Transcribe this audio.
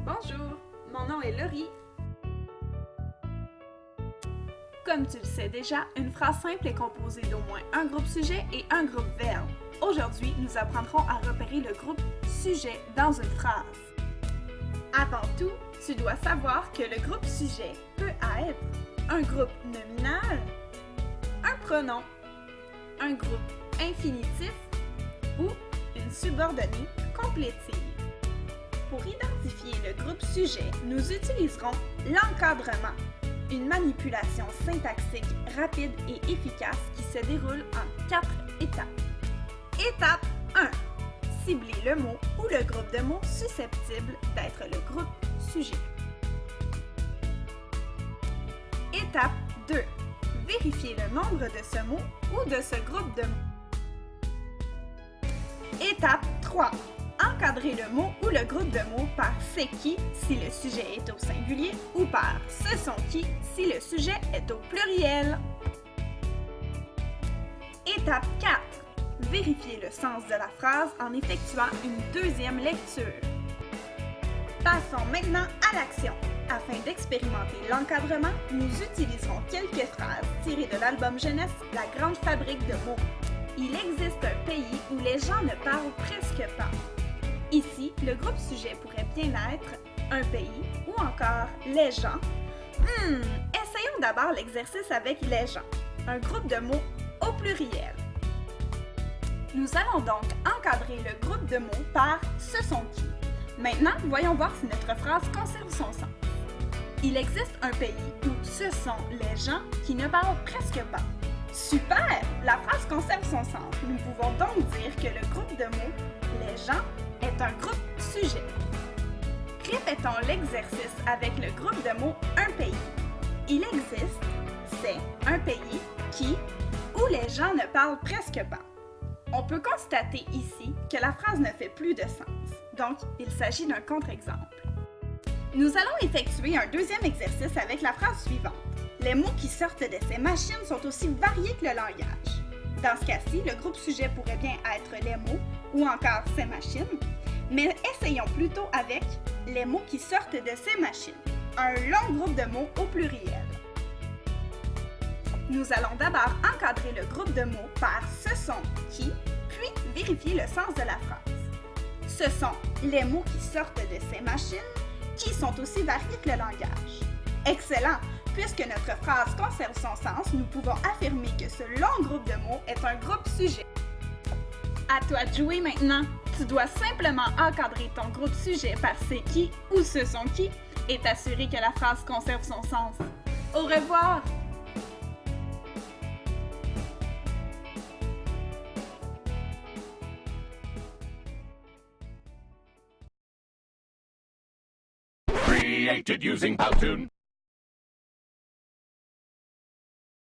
Bonjour, mon nom est Laurie. Comme tu le sais déjà, une phrase simple est composée d'au moins un groupe sujet et un groupe verbe. Aujourd'hui, nous apprendrons à repérer le groupe sujet dans une phrase. Avant tout, tu dois savoir que le groupe sujet peut être un groupe nominal, un pronom, un groupe infinitif ou une subordonnée complétive. Pour identifier le groupe sujet, nous utiliserons l'encadrement, une manipulation syntaxique rapide et efficace qui se déroule en 4 étapes. Étape 1. Cibler le mot ou le groupe de mots susceptible d'être le groupe sujet. Étape 2. Vérifier le nombre de ce mot ou de ce groupe de mots. Étape 3. Encadrer le mot ou le groupe de mots par c'est qui si le sujet est au singulier ou par ce sont qui si le sujet est au pluriel. Étape 4. Vérifier le sens de la phrase en effectuant une deuxième lecture. Passons maintenant à l'action. Afin d'expérimenter l'encadrement, nous utiliserons quelques phrases tirées de l'album jeunesse La Grande Fabrique de mots. Il existe un pays où les gens ne parlent presque pas. Ici, le groupe sujet pourrait bien être un pays ou encore les gens. Essayons d'abord l'exercice avec les gens, un groupe de mots au pluriel. Nous allons donc encadrer le groupe de mots par ce sont qui. Maintenant, voyons voir si notre phrase conserve son sens. Il existe un pays où ce sont les gens qui ne parlent presque pas. Super! La phrase conserve son sens. Nous pouvons donc dire que le groupe de mots les gens est un groupe sujet. Répétons l'exercice avec le groupe de mots un pays. Il existe, c'est un pays qui, où les gens ne parlent presque pas. On peut constater ici que la phrase ne fait plus de sens, donc il s'agit d'un contre-exemple. Nous allons effectuer un deuxième exercice avec la phrase suivante. Les mots qui sortent de ces machines sont aussi variés que le langage. Dans ce cas-ci, le groupe sujet pourrait bien être les mots ou encore ces machines, mais essayons plutôt avec les mots qui sortent de ces machines, un long groupe de mots au pluriel. Nous allons d'abord encadrer le groupe de mots par ce sont qui, puis vérifier le sens de la phrase. Ce sont les mots qui sortent de ces machines qui sont aussi variés que le langage. Excellent! Puisque notre phrase conserve son sens, nous pouvons affirmer que ce long groupe de mots est un groupe sujet. À toi de jouer maintenant! Tu dois simplement encadrer ton groupe sujet par c'est qui ou ce sont qui et t'assurer que la phrase conserve son sens. Au revoir! Created using Powtoon.